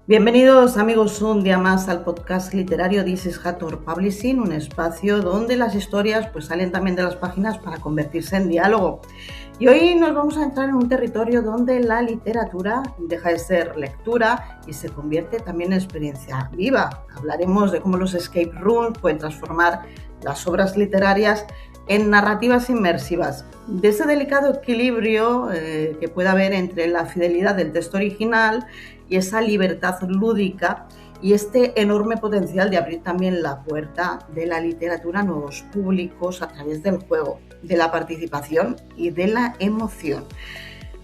Bienvenidos amigos un día más al podcast literario This is Hathor Publishing, un espacio donde las historias pues salen también de las páginas para convertirse en diálogo. Y hoy nos vamos a entrar en un territorio donde la literatura deja de ser lectura y se convierte también en experiencia viva. Hablaremos de cómo los escape rooms pueden transformar las obras literarias en narrativas inmersivas, de ese delicado equilibrio que puede haber entre la fidelidad del texto original y esa libertad lúdica y este enorme potencial de abrir también la puerta de la literatura a nuevos públicos a través del juego, de la participación y de la emoción.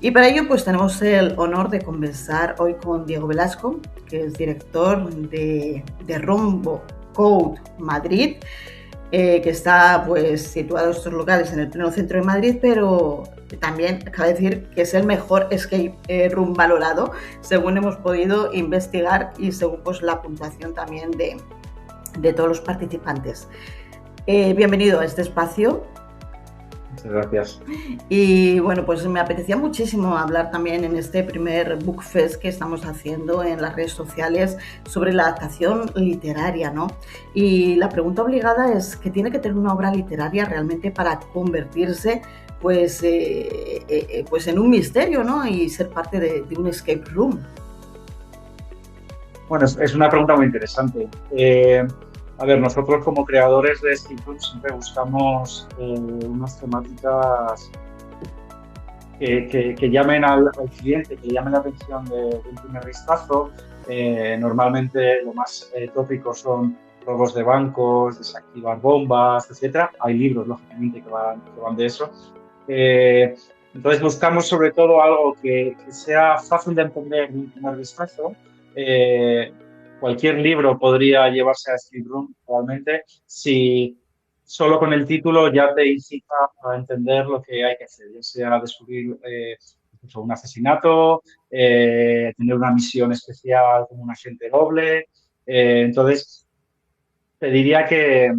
Y para ello pues tenemos el honor de conversar hoy con Diego Velasco, que es director de Rombo Code Madrid, que está pues situado estos locales en el pleno centro de Madrid, pero también cabe decir que es el mejor escape room valorado, según hemos podido investigar y según pues la puntuación también de todos los participantes. Bienvenido a este espacio. Muchas gracias. Y bueno, pues me apetecía muchísimo hablar también en este primer Book Fest que estamos haciendo en las redes sociales sobre la adaptación literaria, ¿no? Y la pregunta obligada es que tiene que tener una obra literaria realmente para convertirse pues en un misterio, ¿no? Y ser parte de un escape room. Bueno, es una pregunta muy interesante. A ver, nosotros como creadores de Escape Room siempre buscamos unas temáticas que llamen al cliente, que llamen la atención de un primer vistazo. Normalmente lo más tópico son robos de bancos, desactivar bombas, etcétera. Hay libros, lógicamente, que van de eso. Eh, entonces buscamos sobre todo algo que sea fácil de entender de un primer vistazo. Eh, Cualquier libro podría llevarse a Escape Room realmente si solo con el título ya te incita a entender lo que hay que hacer, ya sea descubrir un asesinato, tener una misión especial como un agente doble. Entonces, te diría que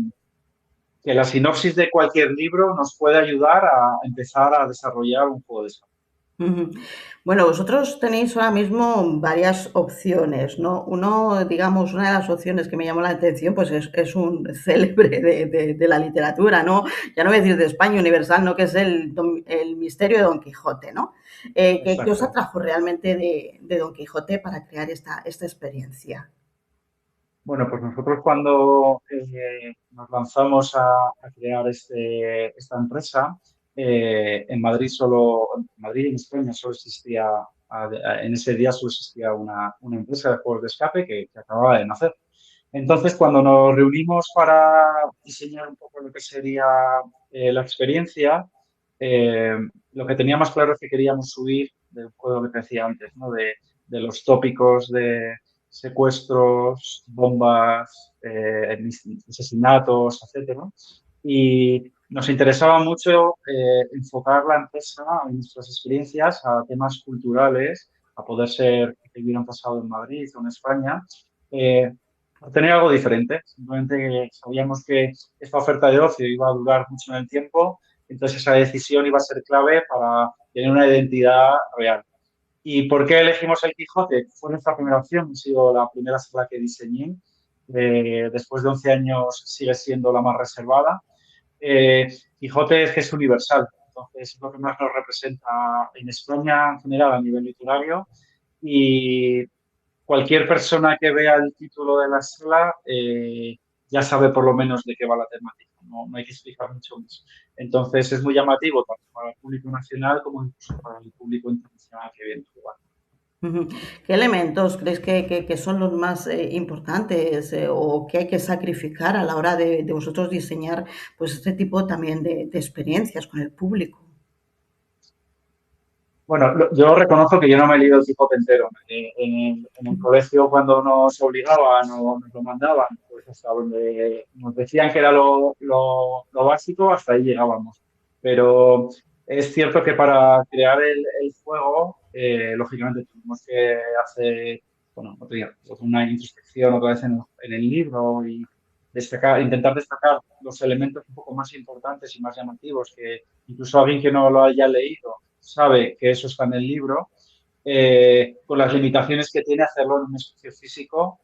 la sinopsis de cualquier libro nos puede ayudar a empezar a desarrollar un juego de escape. Bueno, vosotros tenéis ahora mismo varias opciones, ¿no? Uno, digamos, una de las opciones que me llamó la atención, pues es un célebre de la literatura, ¿no? Ya no voy a decir de España universal, ¿no? Que es el misterio de Don Quijote, ¿no? ¿Qué os Exacto. atrajo realmente de Don Quijote para crear esta experiencia? Bueno, pues nosotros cuando nos lanzamos a crear esta empresa, en Madrid en Madrid y en España solo existía, en ese día solo existía una empresa de juegos de escape que acababa de nacer. Entonces, cuando nos reunimos para diseñar un poco lo que sería la experiencia, eh, lo que tenía más claro es que queríamos subir del juego que te decía antes, ¿no? De los tópicos de secuestros, bombas, asesinatos, etcétera. Y nos interesaba mucho enfocar la empresa y nuestras experiencias a temas culturales, a poder ser que hubieran pasado en Madrid o en España. Eh, Tener algo diferente, simplemente sabíamos que esta oferta de ocio iba a durar mucho en el tiempo, entonces esa decisión iba a ser clave para tener una identidad real. ¿Y por qué elegimos el Quijote? Fue nuestra primera opción, ha sido la primera sala que diseñé. Después de 11 años sigue siendo la más reservada. Eh, Quijote es que es universal, entonces es lo que más nos representa en España en general a nivel literario. Y cualquier persona que vea el título de la sala ya sabe por lo menos de qué va la temática, no hay que explicar mucho más. Entonces es muy llamativo tanto para el público nacional como incluso para el público internacional que viene a jugar. ¿Qué elementos crees que son los más importantes o que hay que sacrificar a la hora de vosotros diseñar pues este tipo también de experiencias con el público? Bueno, yo reconozco que yo no me he leído el Quijote entero. En el colegio, cuando nos obligaban o nos lo mandaban, pues hasta donde nos decían que era lo básico, hasta ahí llegábamos. Pero es cierto que para crear el juego, lógicamente tuvimos que hacer, bueno, otro día, pues una introspección otra vez en el libro y intentar destacar los elementos un poco más importantes y más llamativos que incluso alguien que no lo haya leído sabe que eso está en el libro. con las limitaciones que tiene hacerlo en un espacio físico,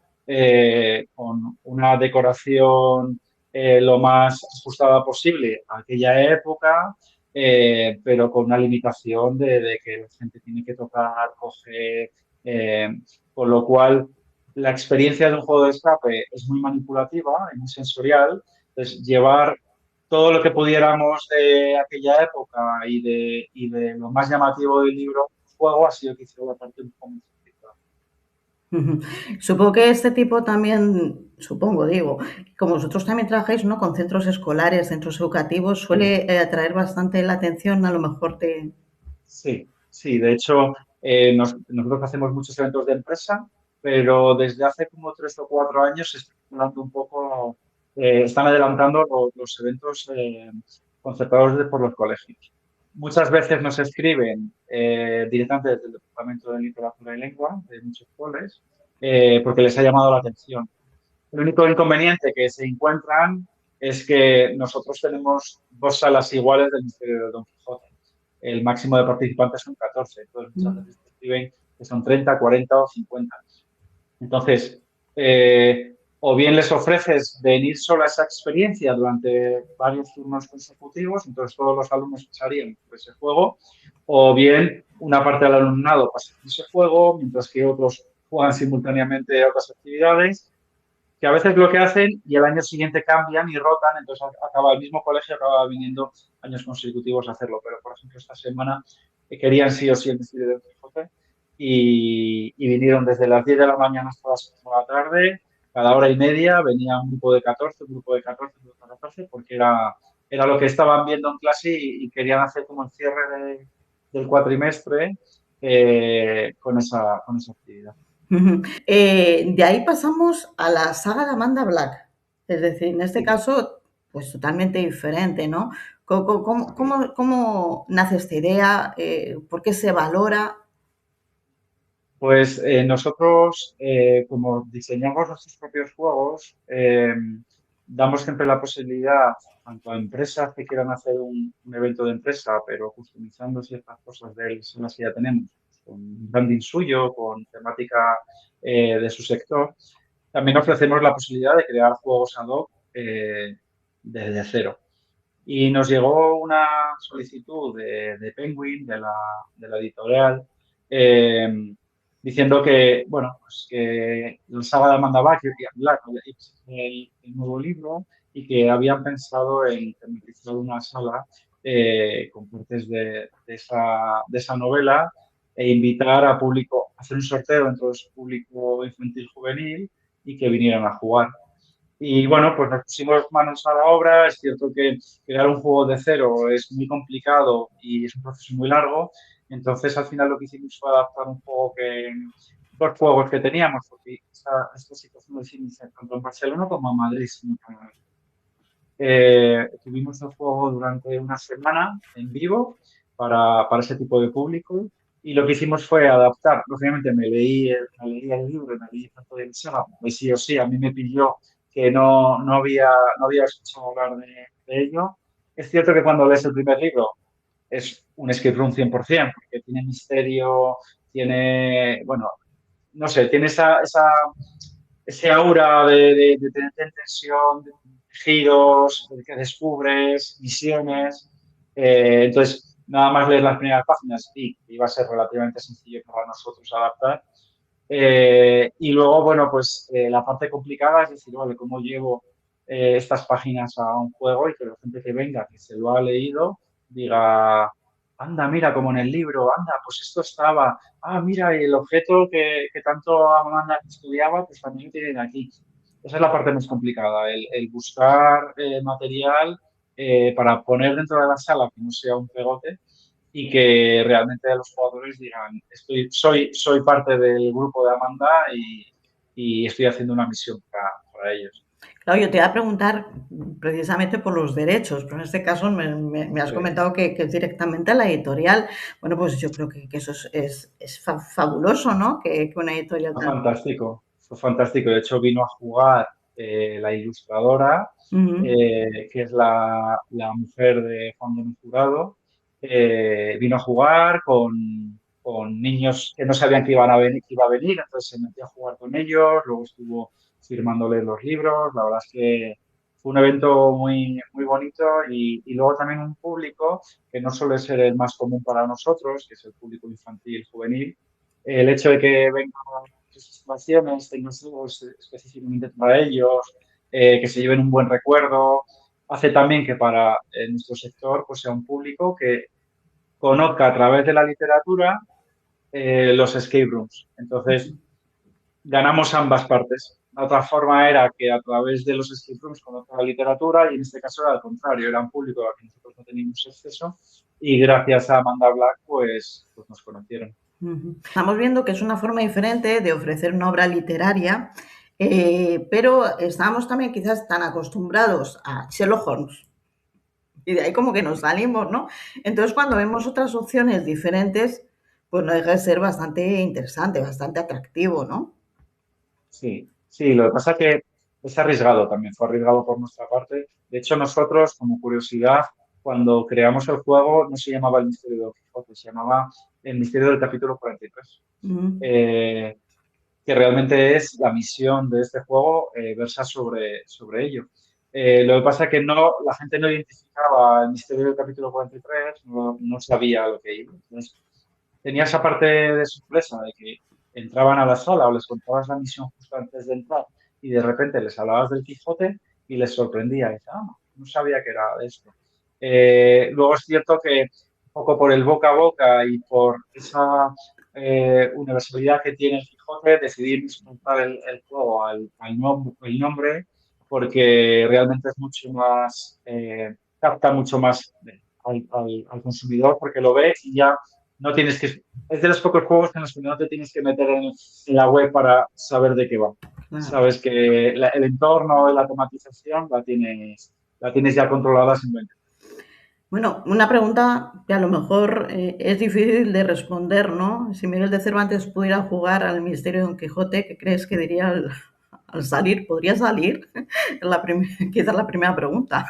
con una decoración lo más ajustada posible a aquella época, pero con una limitación de que la gente tiene que tocar, coger, eh, con lo cual la experiencia de un juego de escape es muy manipulativa y muy sensorial. Entonces, llevar todo lo que pudiéramos de aquella época y de lo más llamativo del libro juego ha sido que hicieron la parte un poco más complicada. Ujú. Supongo que este tipo también, supongo, digo, como vosotros también trabajáis, ¿no? Con centros escolares, centros educativos, Sí. suele atraer bastante la atención, a lo mejor de... Sí, sí, de hecho, nosotros hacemos muchos eventos de empresa, pero desde hace como 3 o 4 años se está hablando un poco, están adelantando los eventos concertados por los colegios. Muchas veces nos escriben directamente desde el Departamento de Literatura y Lengua de muchos coles porque les ha llamado la atención. El único inconveniente que se encuentran es que nosotros tenemos 2 salas iguales del Misterio de Don Quijote. El máximo de participantes son 14. Entonces, muchas veces te escriben que son 30, 40 o 50. Entonces, o bien les ofreces venir solo a esa experiencia durante varios turnos consecutivos, entonces todos los alumnos pasarían por ese juego, o bien una parte del alumnado pasa por ese juego, mientras que otros juegan simultáneamente a otras actividades que a veces lo que hacen y el año siguiente cambian y rotan, entonces acaba el mismo colegio, acaba viniendo años consecutivos a hacerlo. Pero, por ejemplo, esta semana querían sí o sí el Misterio del Quijote y vinieron desde las 10 de la mañana hasta las 4 de la tarde, cada hora y media venía un grupo de 14, un grupo de 14, un grupo de 14, porque era lo que estaban viendo en clase y querían hacer como el cierre del cuatrimestre con esa actividad. Ujú. De ahí pasamos a la saga de Amanda Black. Es decir, en este Sí. caso, pues totalmente diferente, ¿no? ¿Cómo nace esta idea? ¿Por qué se valora? Pues nosotros, como diseñamos nuestros propios juegos, damos siempre la posibilidad, tanto a empresas que quieran hacer un evento de empresa, pero customizando ciertas cosas de las que ya tenemos, con un branding suyo, con temática de su sector, también ofrecemos la posibilidad de crear juegos ad hoc desde cero. Y nos llegó una solicitud de Penguin, de la editorial, eh, diciendo que, bueno, pues que la saga de Amanda Black, el nuevo libro, y que habían pensado en tematizar una sala con partes de esa novela e invitar a público, hacer un sorteo entre su público infantil juvenil y que vinieran a jugar. Y bueno, pues nos pusimos manos a la obra. Es cierto que crear un juego de cero es muy complicado y es un proceso muy largo. Entonces, al final lo que hicimos fue adaptar un juego dos juegos que teníamos, porque esta situación lo hicimos tanto en Barcelona como en Madrid. Tuvimos el juego durante una semana en vivo para ese tipo de público y lo que hicimos fue adaptar. Lógicamente me leí el libro, me leí tanto de saga, pues sí o sí, a mí me pilló que no había escuchado hablar de ello. Es cierto que cuando lees el primer libro es un escape room 100%, porque tiene misterio, tiene, bueno, no sé, tiene ese aura de tenerte en tensión, de giros, de que descubres, misiones. Entonces, nada más leer las primeras páginas y iba a ser relativamente sencillo para nosotros adaptar. Y luego, bueno, pues la parte complicada es decir, vale, ¿cómo llevo estas páginas a un juego y que la gente que venga, que se lo ha leído, diga, anda, mira, como en el libro, anda, pues esto estaba, mira, y el objeto que tanto Amanda estudiaba, pues también lo tienen aquí. Esa es la parte más complicada, el buscar material para poner dentro de la sala que no sea un pegote y que realmente los jugadores digan, soy parte del grupo de Amanda y estoy haciendo una misión para ellos. Claro, yo te iba a preguntar precisamente por los derechos, pero en este caso me has Sí. comentado que es directamente a la editorial. Bueno, pues yo creo que eso es fabuloso, ¿no? Que una editorial Fue tan... fantástico, fue fantástico. De hecho, vino a jugar la ilustradora, Ujú. que es la mujer de Juan Gómez Jurado. Vino a jugar con niños que no sabían que iban a venir, que iba a venir, entonces se metió a jugar con ellos, luego estuvo firmándoles los libros. La verdad es que fue un evento muy, muy bonito y luego también un público que no suele ser el más común para nosotros, que es el público infantil juvenil. El hecho de que vengan sus situaciones, tengan juegos específicamente para ellos, que se lleven un buen recuerdo, hace también que para nuestro sector pues, sea un público que conozca a través de la literatura los escape rooms. Entonces, ganamos ambas partes. La otra forma era que a través de los escape rooms conozca la literatura y en este caso era al contrario, era un público al que nosotros no teníamos acceso y gracias a Amanda Black pues nos conocieron. Estamos viendo que es una forma diferente de ofrecer una obra literaria, pero estábamos también quizás tan acostumbrados a Sherlock Holmes y de ahí como que nos salimos, ¿no? Entonces cuando vemos otras opciones diferentes, pues no deja de ser bastante interesante, bastante atractivo, ¿no? Sí, sí, lo que pasa es que es arriesgado también, fue arriesgado por nuestra parte. De hecho, nosotros, como curiosidad, cuando creamos el juego no se llamaba el Misterio de Don Quijote, se llamaba el Misterio del Capítulo 43. Mm. Eh, que realmente es la misión de este juego, versa sobre ello. Lo que pasa es que no, la gente no identificaba el misterio del capítulo 43, no sabía lo que iba. Entonces, tenía esa parte de sorpresa de que entraban a la sala o les contabas la misión justo antes de entrar y de repente les hablabas del Quijote y les sorprendía. Y decía, no sabía que era de esto. Luego es cierto que un poco por el boca a boca y por esa universalidad que tiene el Quijote, decidimos montar el juego el nombre porque realmente es mucho más, capta mucho más al consumidor porque lo ve y ya no tienes que... Es de los pocos juegos en los que no te tienes que meter en la web para saber de qué va. Claro. Sabes que el entorno y la automatización la tienes ya controlada simplemente. Bueno, una pregunta que a lo mejor es difícil de responder, ¿no? Si Miguel de Cervantes pudiera jugar al misterio de Don Quijote, ¿qué crees que diría al salir? ¿Podría salir? Quizás la primera pregunta.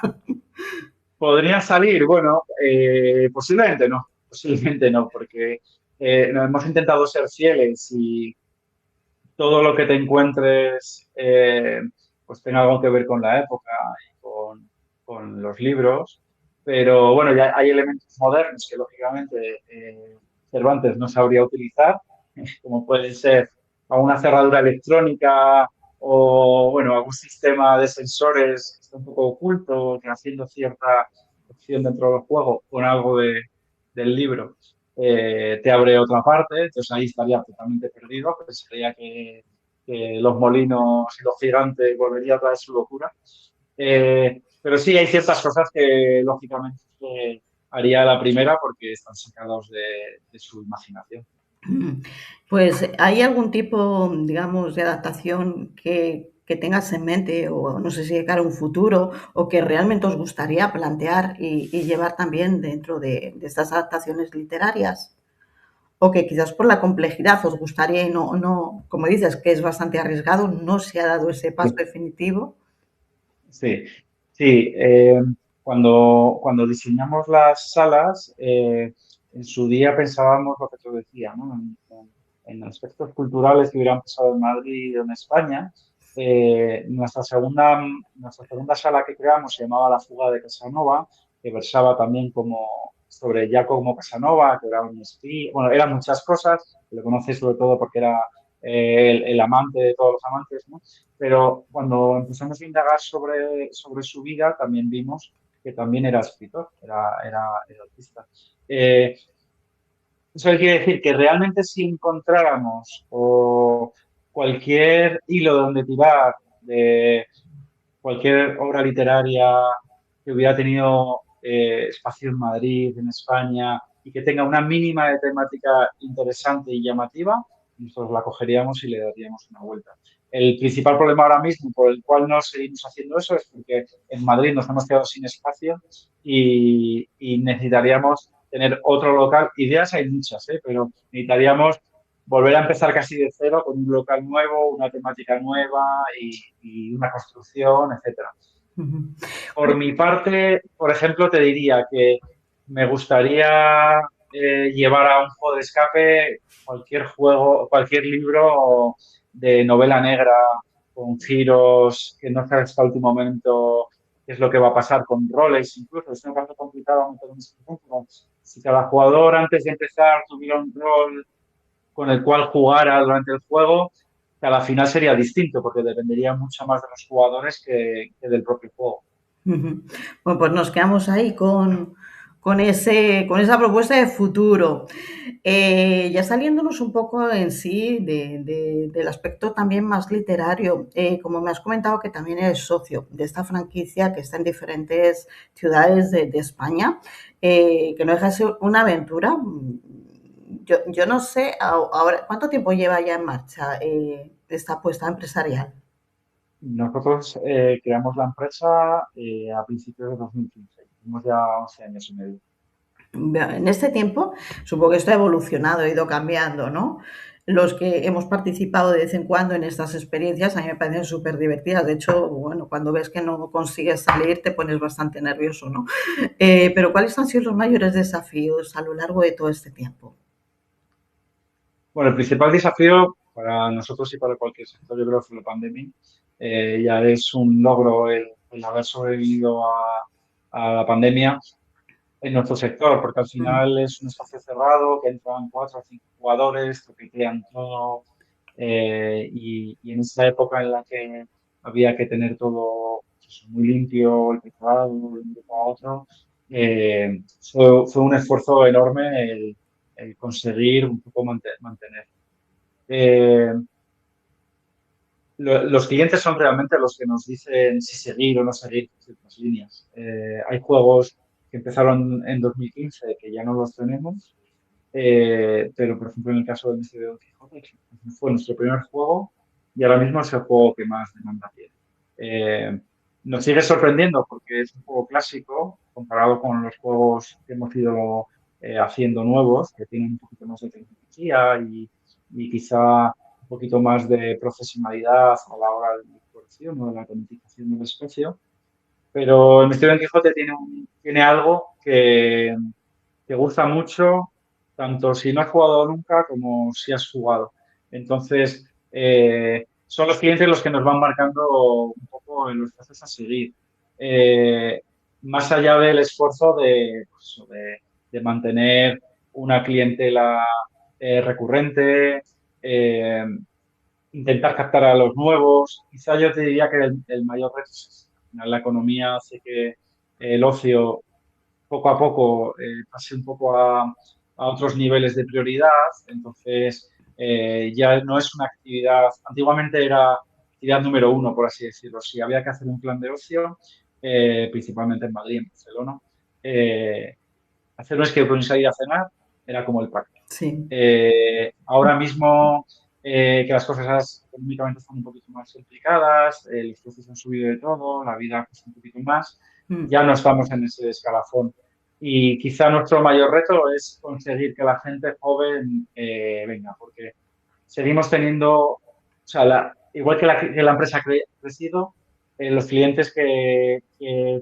¿Podría salir? Bueno, posiblemente no, porque nos hemos intentado ser fieles y todo lo que te encuentres pues tenga algo que ver con la época y con los libros, pero bueno, ya hay elementos modernos que lógicamente Cervantes no sabría utilizar, como puede ser alguna cerradura electrónica o bueno, algún sistema de sensores que está un poco oculto, que haciendo cierta opción dentro del juego con algo del libro te abre otra parte, entonces ahí estaría totalmente perdido, pensaría que los molinos y los gigantes volvería a traer su locura. Pero sí, hay ciertas cosas que lógicamente haría la primera porque están sacados de su imaginación. Pues, ¿hay algún tipo, digamos, de adaptación que tengas en mente, o no sé si de cara a un futuro, o que realmente os gustaría plantear y llevar también dentro de estas adaptaciones literarias? O que quizás por la complejidad os gustaría y no, como dices, que es bastante arriesgado, no se ha dado ese paso definitivo. Sí, sí. Cuando diseñamos las salas, en su día pensábamos lo que te decía, ¿no? En aspectos culturales que hubieran pasado en Madrid o en España. Nuestra segunda sala que creamos se llamaba La Fuga de Casanova, que versaba también como sobre Giacomo Casanova, que era un espía. Bueno, eran muchas cosas, que lo conoces sobre todo porque era el amante de todos los amantes, ¿no? Pero cuando empezamos a indagar sobre su vida, también vimos que también era escritor, era artista. Eso quiere decir que realmente si encontráramos o cualquier hilo donde tirar de cualquier obra literaria que hubiera tenido espacio en Madrid, en España, y que tenga una mínima de temática interesante y llamativa, nosotros la cogeríamos y le daríamos una vuelta. El principal problema ahora mismo por el cual no seguimos haciendo eso es porque en Madrid nos hemos quedado sin espacio y necesitaríamos tener otro local. Ideas hay muchas, pero necesitaríamos volver a empezar casi de cero con un local nuevo, una temática nueva y una construcción, etcétera. Por mi parte, por ejemplo, te diría que me gustaría llevar a un juego de escape cualquier juego, cualquier libro de novela negra con giros que no sabes hasta el último momento qué es lo que va a pasar con roles, incluso es una parte complicada meter un ejemplo. Si cada jugador antes de empezar tuviera un rol con el cual jugara durante el juego, que a la final sería distinto, porque dependería mucho más de los jugadores que del propio juego. Ujú. Bueno, pues nos quedamos ahí con esa propuesta de futuro. Ya saliéndonos un poco en sí del aspecto también más literario, como me has comentado que también eres socio de esta franquicia que está en diferentes ciudades de España, que no deja de ser una aventura. Yo no sé ahora cuánto tiempo lleva ya en marcha esta apuesta empresarial. Nosotros creamos la empresa a principios de 2015. Tenemos ya 11 años y medio. En este tiempo, supongo que esto ha evolucionado, ha ido cambiando, ¿no? Los que hemos participado de vez en cuando en estas experiencias, a mí me parecen súper divertidas. De hecho, bueno, cuando ves que no consigues salir, te pones bastante nervioso, ¿no? Pero ¿cuáles han sido los mayores desafíos a lo largo de todo este tiempo? Bueno, el principal desafío para nosotros y para cualquier sector, yo creo que fue la pandemia. Ya es un logro el haber sobrevivido a la pandemia en nuestro sector, porque al Mm. final es un espacio cerrado, que entran 4 o 5 jugadores, toquetean todo, y en esa época en la que había que tener todo pues, muy limpio, el teclado, de un grupo a otro, fue un esfuerzo enorme el conseguir un poco mantener. Eh, los clientes son realmente los que nos dicen si seguir o no seguir ciertas líneas. Hay juegos que empezaron en 2015 que ya no los tenemos, pero por ejemplo en el caso del Misterio de Don Quijote, que fue nuestro primer juego y ahora mismo es el juego que más demanda tiene. Eh, Nos sigue sorprendiendo porque es un juego clásico comparado con los juegos que hemos ido haciendo nuevos, que tienen un poquito más de tecnología y quizá un poquito más de profesionalidad a la hora de la exploración o de la tonificación del espacio. Pero el Misterio de Don Quijote tiene algo que gusta mucho, tanto si no has jugado nunca como si has jugado. Entonces, son los clientes los que nos van marcando un poco en los pasos a seguir. Eh, Más allá del esfuerzo de mantener una clientela recurrente, eh, intentar captar a los nuevos. Quizá yo te diría que el mayor reto es al final la economía hace que el ocio poco a poco pase un poco a otros niveles de prioridad. Entonces, ya no es una actividad, antiguamente era actividad número uno, por así decirlo. Si había que hacer un plan de ocio, principalmente en Madrid, en Barcelona, eh, hacer un escape room y salir a cenar era como el pack. Sí. Ahora mismo que las cosas económicamente están un poquito más complicadas, los precios han subido de todo, la vida cuesta un poquito más, Mm. ya no estamos en ese escalafón. Y quizá nuestro mayor reto es conseguir que la gente joven venga, porque seguimos teniendo, o sea, igual que la empresa ha crecido, los clientes que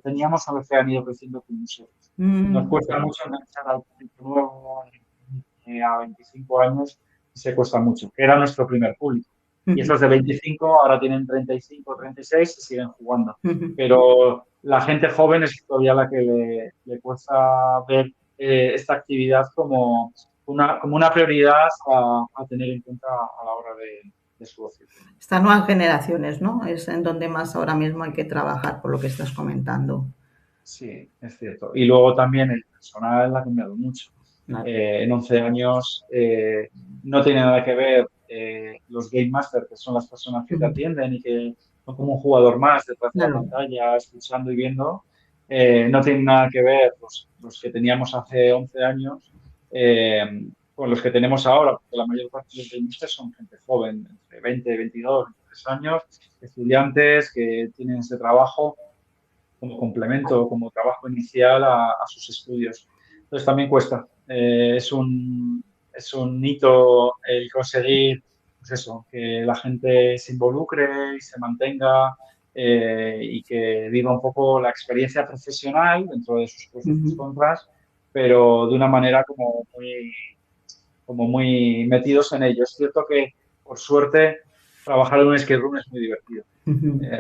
teníamos son los que han ido creciendo con nosotros. Nos Mm. cuesta mucho enganchar al público nuevo a 25 años, se cuesta mucho, que era nuestro primer público. Y Ujú. esos de 25 ahora tienen 35, 36 y siguen jugando. Ujú. Pero la gente joven es todavía la que le cuesta ver esta actividad como una prioridad a tener en cuenta a la hora de su ocio. Estas nuevas generaciones, ¿no? Es en donde más ahora mismo hay que trabajar, por lo que estás comentando. Sí, es cierto. Y luego también el personal ha cambiado mucho. Claro. En 11 años no tiene nada que ver los Game Master, que son las personas que te Ujú. atienden y que son como un jugador más detrás de la Claro. pantalla, escuchando y viendo. No tienen nada que ver los que teníamos hace 11 años eh, con los que tenemos ahora, porque la mayor parte de los Game Masters son gente joven, entre 20, 22, 23 años, estudiantes que tienen ese trabajo como complemento, como trabajo inicial a sus estudios. Entonces también cuesta. Es un hito el conseguir, pues eso, que la gente se involucre y se mantenga y que viva un poco la experiencia profesional dentro de sus pros y sus Ujú. contras, pero de una manera como muy metidos en ello. Es cierto que, por suerte, trabajar en un escape room es muy divertido.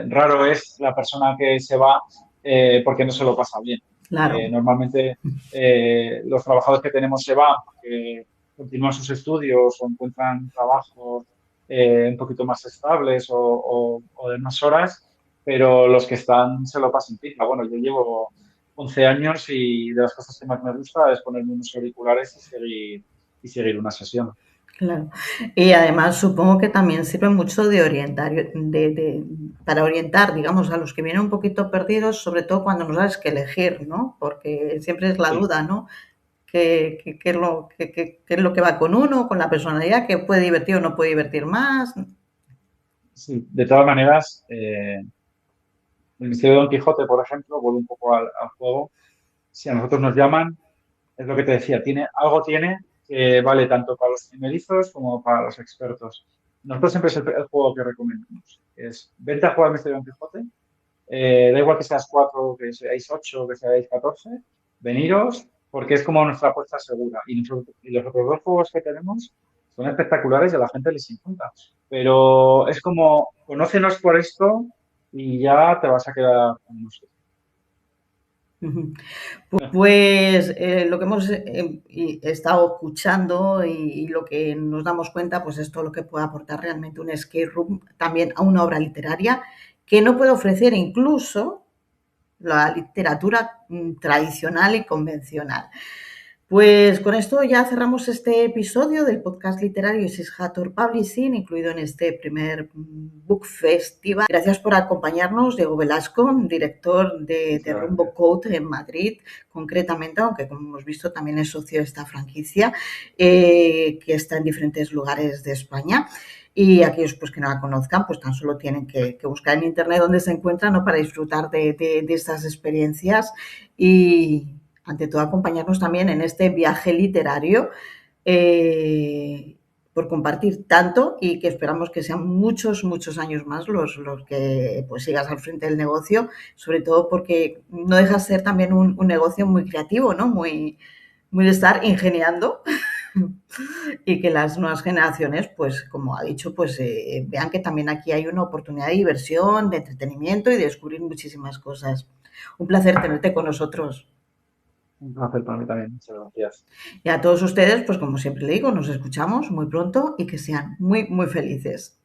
Raro es la persona que se va porque no se lo pasa bien. Claro. Normalmente los trabajadores que tenemos se van porque continúan sus estudios o encuentran trabajos un poquito más estables o de más horas, pero los que están se lo pasan pipa. Bueno, yo llevo 11 años y de las cosas que más me gusta es ponerme unos auriculares y seguir una sesión. Claro. Y además supongo que también sirve mucho de orientar, para orientar, digamos, a los que vienen un poquito perdidos, sobre todo cuando no sabes qué elegir, ¿no? Porque siempre es la Sí, duda, ¿no? ¿Qué es qué es lo que va con uno, con la personalidad, que puede divertir o no puede divertir más? sí. De todas maneras, el misterio de Don Quijote, por ejemplo, vuelve un poco al juego. Si a nosotros nos llaman, es lo que te decía, algo tiene que vale tanto para los primerizos como para los expertos. Nosotros siempre es el juego que recomendamos. Es, vente a jugar al misterio de Don Quijote, da igual que seas 4, que seáis 8, que seáis 14, veniros, porque es como nuestra apuesta segura. Y los otros dos juegos que tenemos son espectaculares y a la gente les encanta. Pero es como, conócenos por esto y ya te vas a quedar con nosotros. Pues lo que hemos estado escuchando y lo que nos damos cuenta, pues es todo lo que puede aportar realmente un escape room también a una obra literaria que no puede ofrecer incluso la literatura tradicional y convencional. Pues con esto ya cerramos este episodio del podcast literario Isis Hathor Publishing, incluido en este primer Book Festival. Gracias por acompañarnos, Diego Velasco, director de Muchas Rumbo gracias. Code en Madrid, concretamente, aunque como hemos visto también es socio de esta franquicia, que está en diferentes lugares de España. Y aquellos pues, que no la conozcan, pues tan solo tienen que buscar en internet dónde se encuentran, ¿no? Para disfrutar de estas experiencias y, ante todo, acompañarnos también en este viaje literario por compartir tanto y que esperamos que sean muchos, muchos años más los que pues sigas al frente del negocio, sobre todo porque no deja de ser también un negocio muy creativo, ¿no? Muy de estar ingeniando y que las nuevas generaciones, pues como ha dicho, pues vean que también aquí hay una oportunidad de diversión, de entretenimiento y de descubrir muchísimas cosas. Un placer tenerte con nosotros. Un placer para mí también. Muchas gracias. Y a todos ustedes, pues como siempre le digo, nos escuchamos muy pronto y que sean muy, muy felices.